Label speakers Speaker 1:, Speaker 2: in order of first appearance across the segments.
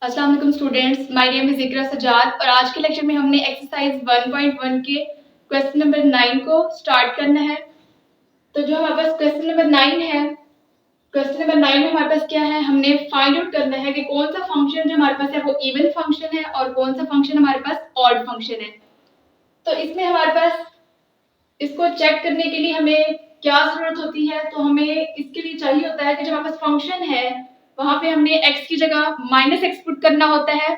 Speaker 1: अस्सलाम वालेकुम students, my name is इकरा सजाद और आज के लेक्चर में हमने एक्सरसाइज 1.1 के क्वेश्चन नंबर 9 को स्टार्ट करना है। तो जो हमारे पास क्वेश्चन नंबर 9 है, क्वेश्चन नंबर 9 में हमारे पास क्या है, हमने फाइंड आउट करना है कि कौन सा फंक्शन जो हमारे पास है वो इवन फंक्शन है और कौन सा फंक्शन हमारे पास ऑड फंक्शन है। तो इसमें हमारे पास इसको चेक करने के लिए हमें क्या जरूरत होती है, तो हमें इसके लिए चाहिए होता है कि जो हमारे पास फंक्शन है वहां पे हमने x की जगह माइनस एक्स पुट करना होता है।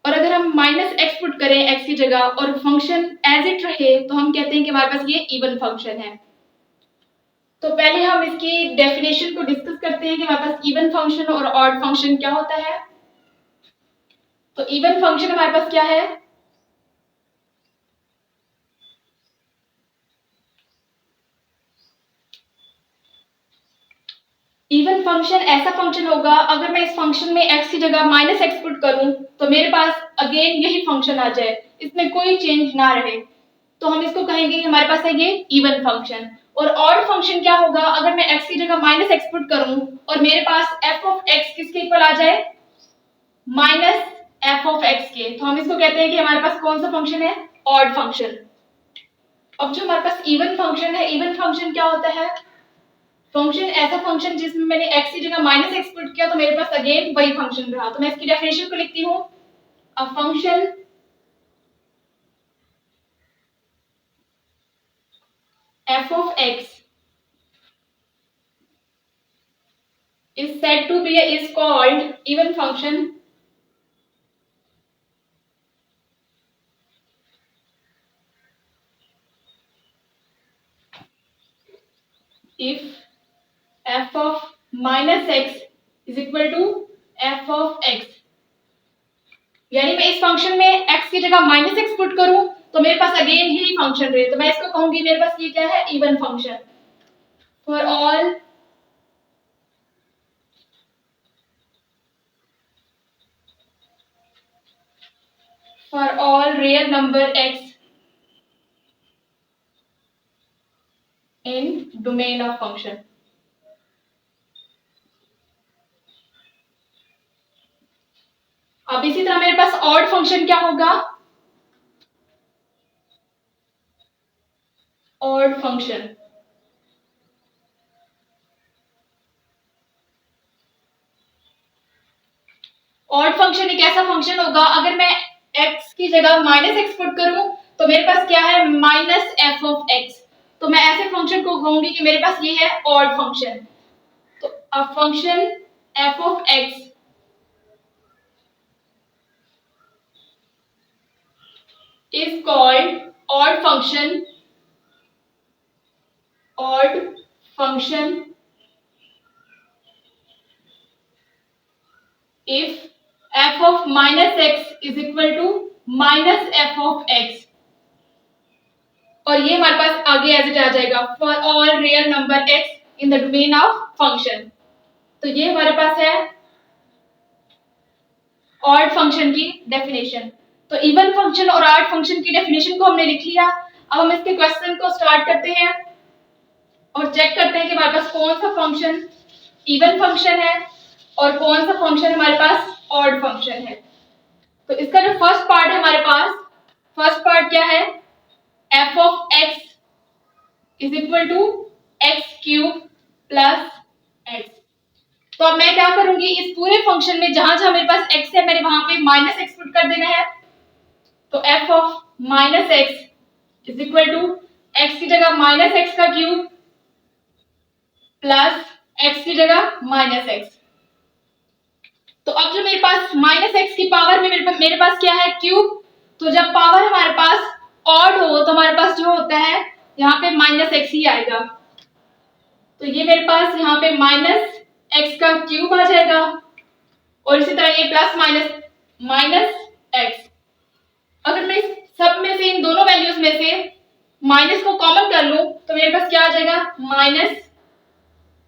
Speaker 1: और अगर हम माइनस एक्स पुट करें एक्स की जगह और फंक्शन एज इट रहे तो हम कहते हैं कि हमारे पास ये इवन फंक्शन है। तो पहले हम इसकी डेफिनेशन को डिस्कस करते हैं कि हमारे पास इवन फंक्शन और ऑड फंक्शन क्या होता है। तो इवन फंक्शन हमारे पास क्या है, इवन फंक्शन ऐसा फंक्शन होगा अगर मैं इस फंक्शन में x की जगह माइनस एक्स पुट करूं तो मेरे पास अगेन यही फंक्शन आ जाए, इसमें कोई चेंज ना रहे, तो हम इसको कहेंगे कि हमारे पास है ये इवन फंक्शन। और ऑड फंक्शन क्या होगा, अगर मैं x की जगह माइनस एक्स पुट करूं और मेरे पास f ऑफ x किसके इक्वल आ जाए, माइनस f ऑफ x के, तो हम इसको कहते हैं कि हमारे पास कौन सा फंक्शन है, ऑड फंक्शन। अब जो हमारे पास इवन फंक्शन है, इवन फंक्शन क्या होता है, फंक्शन ऐसा फंक्शन जिसमें मैंने x की जगह माइनस एक्स पुट किया तो मेरे पास अगेन वही फंक्शन रहा। तो मैं इसकी डेफिनेशन को लिखती हूँ, a function f of x is said to be is called even function if f of minus x is equal to f of x। यानी मैं इस फंक्शन में x की जगह माइनस एक्स पुट करूं तो मेरे पास अगेन यही फंक्शन रहे, तो मैं इसको कहूंगी मेरे पास ये क्या है, even function. For all real number x in domain of function. अब इसी तरह मेरे पास ऑड फंक्शन क्या होगा, ऑड फंक्शन ऑड फंक्शन एक ऐसा फंक्शन होगा अगर मैं x की जगह माइनस एक्स पुट करूं तो मेरे पास क्या है, माइनस एफ ऑफ एक्स। तो मैं ऐसे फंक्शन को कहूंगी कि मेरे पास ये है ऑड फंक्शन। तो a function F of x is called odd function, odd function if f of minus x is equal to minus f of x। और ये हमारे पास आगे एज इट आ जाएगा, for all real number x in the domain of function. तो ये हमारे पास है ऑड फंक्शन की डेफिनेशन। तो इवन फंक्शन और ऑड फंक्शन की डेफिनेशन को हमने लिख लिया। अब हम इसके क्वेश्चन को स्टार्ट करते हैं और चेक करते हैं कि हमारे पास कौन सा फंक्शन इवन फंक्शन है और कौन सा फंक्शन हमारे पास ऑड फंक्शन है। तो इसका जो फर्स्ट पार्ट है हमारे पास, फर्स्ट पार्ट क्या है, f of x is equal to x cube plus x. तो अब मैं क्या करूंगी, इस पूरे फंक्शन में जहां जहां मेरे पास x है मैंने वहां पे माइनस एक्स पुट कर देना है। तो f of minus x is equal to x की जगह माइनस एक्स का क्यूब प्लस एक्स की जगह माइनस एक्स। तो अब जो मेरे पास माइनस एक्स की पावर में मेरे पास क्या है, क्यूब। तो जब पावर हमारे पास ऑड हो तो हमारे पास जो होता है यहाँ पे माइनस एक्स ही आएगा। तो ये मेरे पास यहाँ पे माइनस एक्स का क्यूब आ जाएगा और इसी तरह ये प्लस माइनस माइनस एक्स। अगर मैं इस सब में से इन दोनों वैल्यूज में से माइनस को कॉमन कर लूं तो मेरे पास क्या आ जाएगा, minus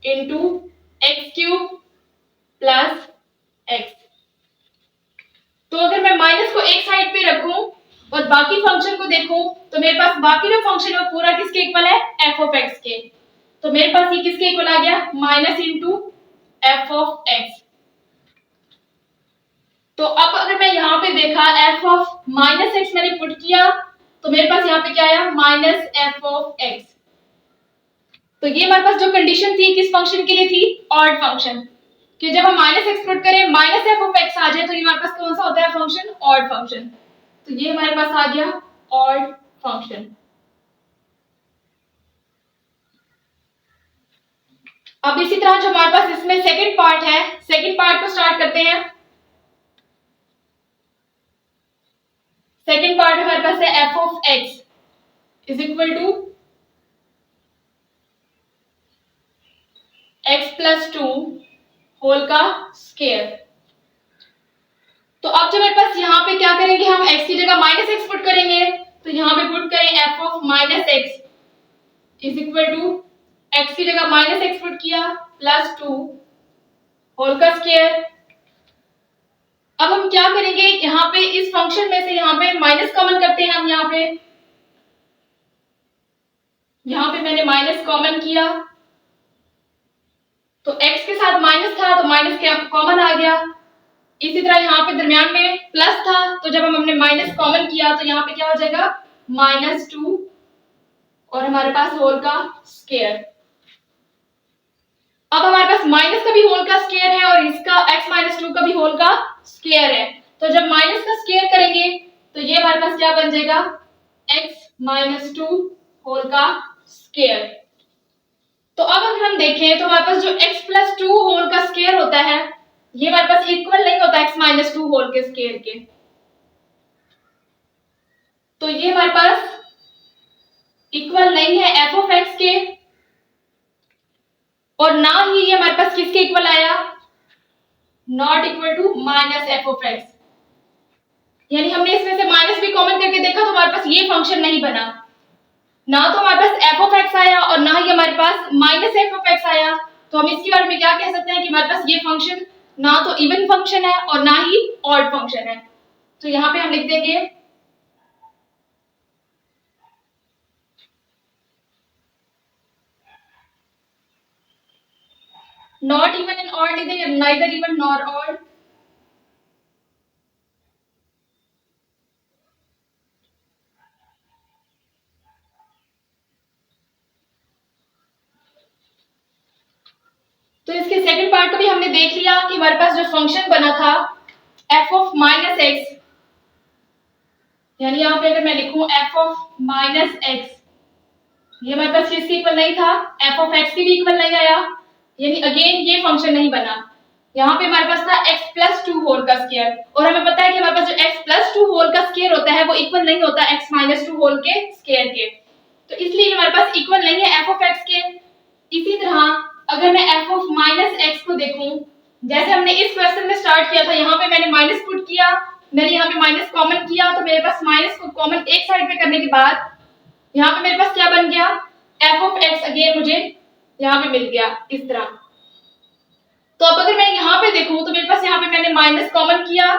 Speaker 1: into x cube plus x. तो अगर मैं माइनस को एक साइड पे रखूं और बाकी फंक्शन को देखूं तो मेरे पास बाकी जो फंक्शन है पूरा किसके इक्वल है, एफ ऑफ एक्स के। तो मेरे पास ये किसके इक्वल आ गया, minus into f of x. F of minus x मैंने पुट किया तो मेरे पास यहाँ पे क्या आया माइनस एफ ऑफ एक्स। तो ये हमारे पास जो कंडीशन थी किस फंक्शन के लिए थी, ऑड फंक्शन, कि जब हम माइनस एक्स पुट करें माइनस एफ ऑफ एक्स आ जाए तो ये हमारे पास कौन सा होता है फंक्शन, ऑड फंक्शन। तो ये हमारे पास आ गया ऑड फंक्शन। अब इसी तरह जो हमारे पास इसमें सेकंड पार्ट है, सेकंड पार्ट को स्टार्ट करते हैं। सेकंड पार्ट हमारे पास है f of x is equal to x plus two whole का स्क्वायर। तो अब जो मेरे पास यहाँ पे क्या करेंगे, हम x की जगह माइनस एक्स पुट करेंगे, तो यहाँ पे पुट करें f of minus x is equal to x की जगह माइनस एक्स पुट किया प्लस टू होल का स्क्वायर। अब हम क्या करेंगे, यहाँ पे इस फंक्शन में से यहाँ पे माइनस कॉमन करते हैं हम। यहाँ पे मैंने माइनस कॉमन किया तो x के साथ माइनस था तो माइनस क्या कॉमन आ गया। इसी तरह यहाँ पे दरमियान में प्लस था तो जब हमने माइनस कॉमन किया तो यहाँ पे क्या हो जाएगा माइनस टू और हमारे पास होल का स्क्वायर। अब हमारे पास माइनस का भी होल का स्क्वायर है और इसका x माइनस टू का भी होल का स्क्वायर है। तो जब माइनस का स्क्वायर करेंगे तो ये हमारे पास क्या बन जाएगा x माइनस टू होल का स्क्वायर। तो अब अगर हम देखें तो हमारे पास जो x प्लस टू होल का स्क्वायर होता है ये हमारे पास इक्वल नहीं होता x माइनस टू होल के स्क्वायर के। तो ये हमारे पास इक्वल नहीं है f ऑफ x के और ना ही ये हमारे पास किसके इक्वल आया, not equal to minus f of x. यानी हमने इसमें से माइनस भी कॉमन करके देखा तो हमारे पास ये फंक्शन नहीं बना, ना तो हमारे पास एफ ऑफ एक्स आया और ना ही हमारे पास माइनस एफ ऑफ एक्स आया। तो हम इसके बारे में क्या कह सकते हैं कि हमारे पास ये फंक्शन ना तो इवन फंक्शन है और ना ही ऑड फंक्शन है। तो यहाँ पे हम लिख देंगे नॉट इवन एंड ऑड, लिख देंगे नाइदर इवन नॉर ऑड। तो इसके सेकंड पार्ट को भी हमने देख लिया कि हमारे पास जो फंक्शन बना था एफ ऑफ माइनस एक्स, यानी यहाँ पे अगर मैं लिखूं एफ ऑफ माइनस एक्स, ये हमारे पास किसके इक्वल नहीं था, एफ ऑफ एक्स की भी इक्वल नहीं आया, यानी अगेन ये फंक्शन नहीं बना। यहाँ पे हमारे पास था एक्स प्लस टू होल का स्क्वायर और हमें पता है कि हमारे पास जो एक्स प्लस टू होल का स्क्वायर होता है वो इक्वल नहीं होता एक्स माइनस टू होल के स्क्वायर के। तो इसलिए हमारे पास इक्वल नहीं है एफ ऑफ एक्स के। इसी तरह अगर मैं एफ ऑफ माइनस एक्स को देखूं, जैसे हमने इस क्वेश्चन में स्टार्ट किया था, यहाँ पे मैंने माइनस पुट किया, मैंने यहाँ पे माइनस कॉमन किया, तो मेरे पास माइनस को कॉमन एक साइड पे करने के बाद यहाँ पे मेरे पास क्या बन गया, एफ ऑफ एक्स अगेन मुझे यहाँ पे मिल गया इस तरह। तो अब अगर मैं यहाँ पे देखूं तो मेरे पास यहाँ पे मैंने माइनस कॉमन किया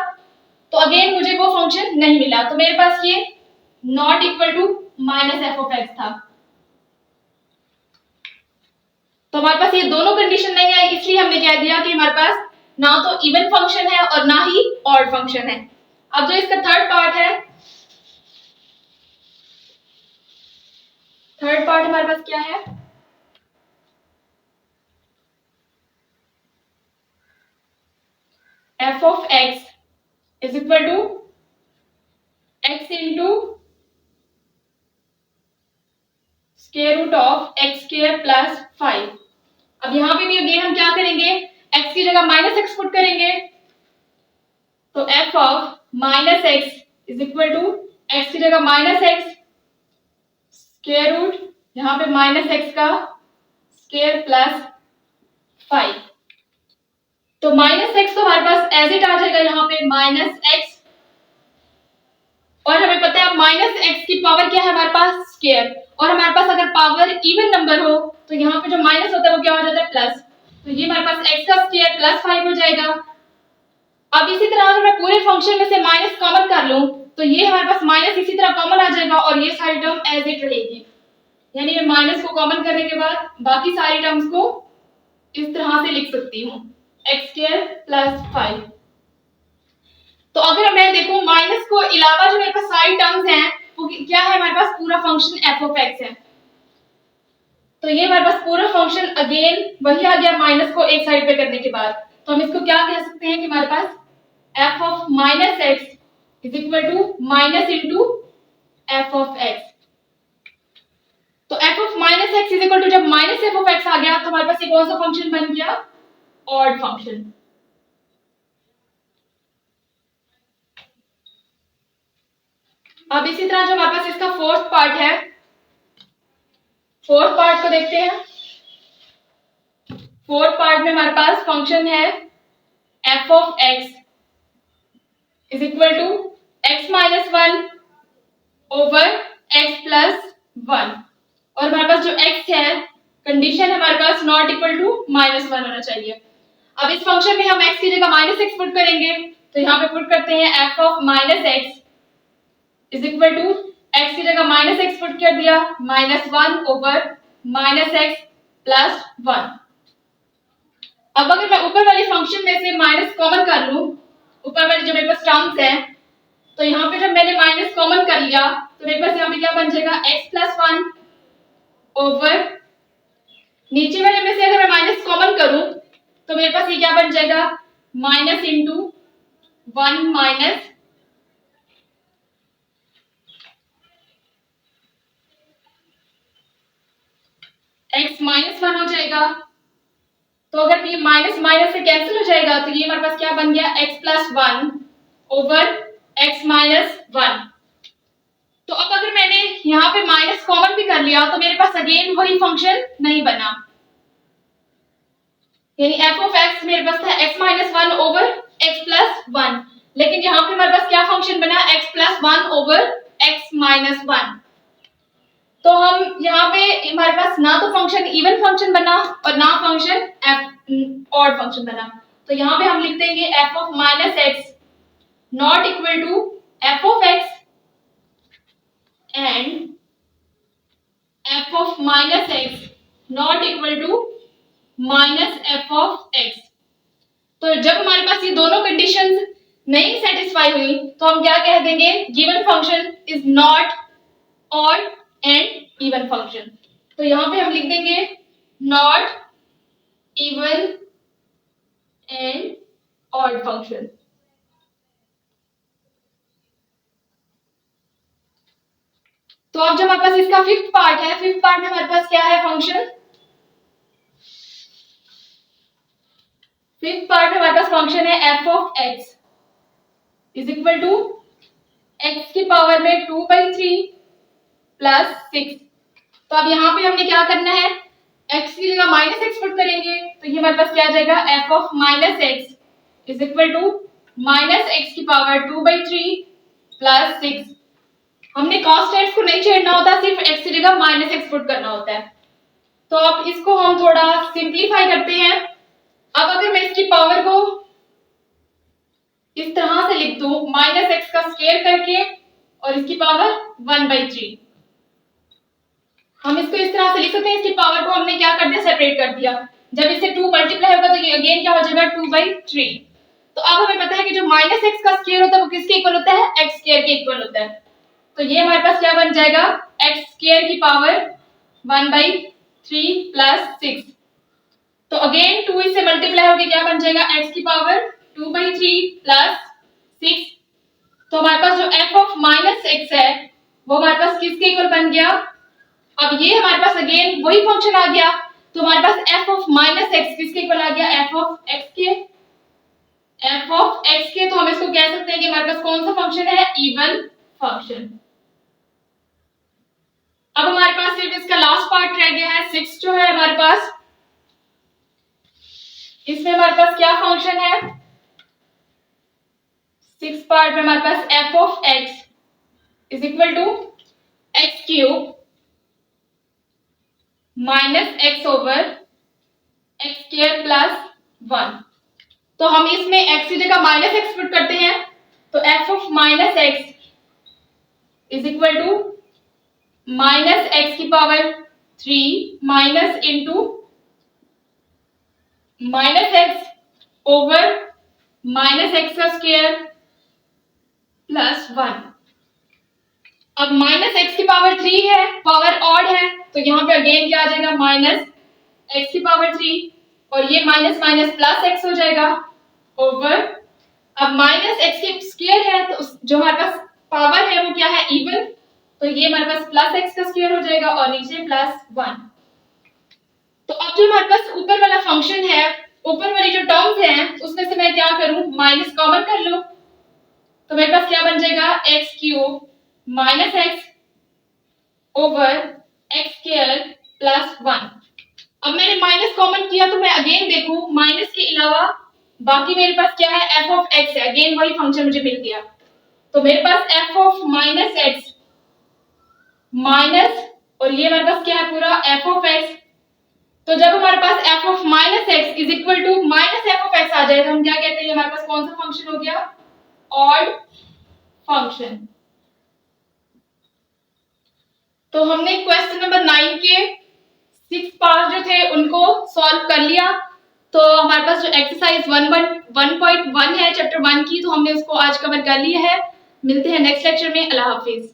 Speaker 1: तो अगेन मुझे वो फंक्शन नहीं मिला, तो मेरे पास ये not equal to minus f of x था। तो हमारे पास ये दोनों कंडीशन नहीं आई, इसलिए हमने कह दिया कि हमारे पास ना तो इवन फंक्शन है और ना ही ऑड फंक्शन है। अब जो इसका थर्ड पार्ट है, थर्ड पार्ट हमारे पास क्या है, f of x is equal to x into square root of x square plus 5। अब यहाँ पे भी अगेन हम क्या करेंगे, x की जगह माइनस एक्स पुट करेंगे, तो f of minus x is equal to x की जगह माइनस एक्स स्क्वायर रूट यहाँ पे माइनस एक्स का स्क्वायर प्लस 5। तो माइनस एक्स तो हमारे पास एज इट आ जाएगा यहाँ पे माइनस एक्स, और हमें पता है माइनस एक्स की पावर क्या है हमारे पास स्क्वायर, और हमारे पास अगर पावर इवन नंबर हो तो यहाँ पे जो माइनस होता है वो क्या हो जाता है प्लस, तो ये हमारे पास x का स्क्वायर प्लस 5 हो जाएगा। अब इसी तरह अगर मैं पूरे फंक्शन में से माइनस कॉमन कर लूं तो ये हमारे पास माइनस इसी तरह कॉमन आ जाएगा और ये सारी टर्म एज इट रहेगी, यानी मैं माइनस को कॉमन करने के बाद बाकी सारी टर्म्स को इस तरह से लिख सकती हूँ x स्क्वायर प्लस 5। तो अगर मैं देखूं माइनस को अलावा जो मेरे पास सारी टर्म्स हैं वो क्या है, हमारे पास पूरा फंक्शन एफ ऑफ एक्स है। तो ये हमारे पास पूरा फंक्शन अगेन वही आ गया माइनस को एक साइड पे करने के बाद। तो हम इसको क्या कह सकते हैं कि हमारे पास f of minus x is equal to minus into f of x. तो f of minus x is equal to जब माइनस एफ ऑफ एक्स आ गया तो हमारे पास एक कौन सा फंक्शन बन गया, ऑड फंक्शन। अब इसी तरह जो हमारे पास इसका फोर्थ पार्ट है, फोर्थ पार्ट को देखते हैं। फोर्थ पार्ट में हमारे पास फंक्शन है f of x is equal to x minus one over x plus one, और हमारे पास जो x है कंडीशन हमारे पास not equal to minus one होना चाहिए। अब इस फंक्शन में हम x की जगह माइनस एक्स पुट करेंगे, तो यहाँ पे पुट करते हैं f of minus x is equal to x की जगह माइनस एक्स पुट कर दिया minus one over minus x plus one. अब अगर मैं ऊपर वाली फंक्शन में से माइनस कॉमन कर लूं, ऊपर वाली जो मेरे पास टर्म्स है, तो यहाँ पे जब मैंने माइनस कॉमन कर लिया तो मेरे पास यहाँ पे क्या बन जाएगा x प्लस वन ओवर नीचे वाले में से अगर मैं माइनस कॉमन करूं तो मेरे पास ये क्या बन जाएगा, minus into one minus x minus one हो जाएगा। तो अगर ये माइनस माइनस से कैंसिल हो जाएगा तो ये हमारे पास क्या बन गया, x plus one over x minus one. तो अब अगर मैंने यहाँ पे माइनस कॉमन भी कर लिया तो मेरे पास अगेन वही फंक्शन नहीं बना, यानी एफ ऑफ एक्स मेरे पास था x minus one over x plus one, लेकिन यहाँ पे हमारे पास क्या फंक्शन बना, x plus one over x minus one. तो हम यहाँ पे हमारे पास ना तो फंक्शन इवन फंक्शन बना और ना फंक्शन एफ ऑड फंक्शन बना। तो यहाँ पे हम लिख देंगे f of minus x not equal to f of x and f of minus x not equal to minus f of x. तो जब हमारे पास ये दोनों कंडीशंस नहीं सेटिस्फाई हुई तो हम क्या कह देंगे, given function is not odd and even function. तो यहां पे हम लिख देंगे not even and odd function. तो अब जब हमारे पास इसका फिफ्थ पार्ट है, फिफ्थ पार्ट में हमारे पास क्या है फंक्शन, फिफ्थ पार्ट में हमारे पास फंक्शन है f of x is equal to x की पावर में 2/3 प्लस 6। तो अब यहाँ पे हमने क्या करना है, x की जगह माइनस एक्स पुट करेंगे तो ये हमारे पास क्या आ जाएगा, f of minus x is equal to minus x की पावर 2/3 प्लस 6। हमने कांस्टेंट्स को नहीं छेड़ना होता, सिर्फ x की जगह माइनस एक्स पुट करना होता है। तो अब इसको हम थोड़ा सिंप्लीफाई करते हैं। अब अगर मैं इसकी पावर को इस तरह से लिख दूं, माइनस एक्स का स्क्वायर करके और इसकी पावर 1/3, हम इसको इस तरह से लिख सकते हैं। इसकी पावर को हमने क्या कर दिया, सेपरेट कर दिया। जब इससे 2 मल्टीप्लाई होगा तो ये अगेन क्या हो जाएगा 2/3। तो अब हमें पता है कि जो माइनस एक्स का स्क्वायर होता है वो किसके इक्वल होता है, एक्स स्क्वायर के इक्वल होता है। तो ये हमारे पास क्या बन जाएगा, एक्स स्क्वायर की पावर 1/3 प्लस 6। तो अगेन 2 इससे मल्टीप्लाई होकर क्या बन जाएगा, एक्स की पावर 2/3 प्लस 6। तो हमारे पास जो एफ ऑफ माइनस एक्स है वो हमारे पास किसके इक्वल बन गया। अब ये हमारे पास अगेन वही फंक्शन आ गया, तो हमारे पास एफ ऑफ माइनस एक्स किसके इक्वल आ गया, एफ ऑफ एक्स के। एफ ऑफ एक्स के तो हम इसको कह सकते हैं कि हमारे पास कौन सा फंक्शन है, इवन फंक्शन। अब हमारे पास सिर्फ इसका लास्ट पार्ट रह गया है, 6 जो है हमारे पास। इसमें हमारे पास क्या फंक्शन है, 6 पार्ट में हमारे पास f of x is equal to x cube minus x over x square plus 1। तो हम इसमें एक्स की जगह माइनस एक्स पुट करते हैं, तो f of minus x is equal to minus x की power 3 minus into minus x over minus x का स्क्वायर प्लस 1। अब माइनस एक्स की पावर 3 है, पावर ऑड है, तो यहाँ पे अगेन क्या आ जाएगा, माइनस एक्स की पावर 3, और ये माइनस माइनस प्लस एक्स हो जाएगा ओवर। अब माइनस एक्स की स्क्वायर है, तो जो हमारे पास पावर है वो क्या है, इवन, तो ये हमारे पास प्लस एक्स का स्क्वायर हो जाएगा और नीचे प्लस 1। तो अब जो हमारे पास ऊपर वाला फंक्शन है, ऊपर वाली जो टर्म्स हैं उसमें से मैं क्या करूं, माइनस कॉमन कर लूं, तो मेरे पास क्या बन जाएगा, x cube minus x over x square plus 1। अब मैंने माइनस कॉमन किया तो मैं अगेन देखूं, माइनस के अलावा बाकी मेरे पास क्या है, एफ ऑफ एक्स है, अगेन वही फंक्शन मुझे मिल गया, तो मेरे पास f of minus x minus, और ये मेरे पास क्या है पूरा एफ ऑफ एक्स। तो जब हमारे पास f of minus x is equal to minus f of x आ जाए तो हम क्या कहते हैं, हमारे पास कौन सा फंक्शन हो गया, ऑड फंक्शन। तो हमने क्वेश्चन नंबर 9 के 6 पार्ट जो थे उनको सॉल्व कर लिया। तो हमारे पास जो एक्सरसाइज 1.1 है चैप्टर 1 की, तो हमने उसको आज कवर कर लिया है। मिलते हैं नेक्स्ट लेक्चर में। अल्लाह हाफिज।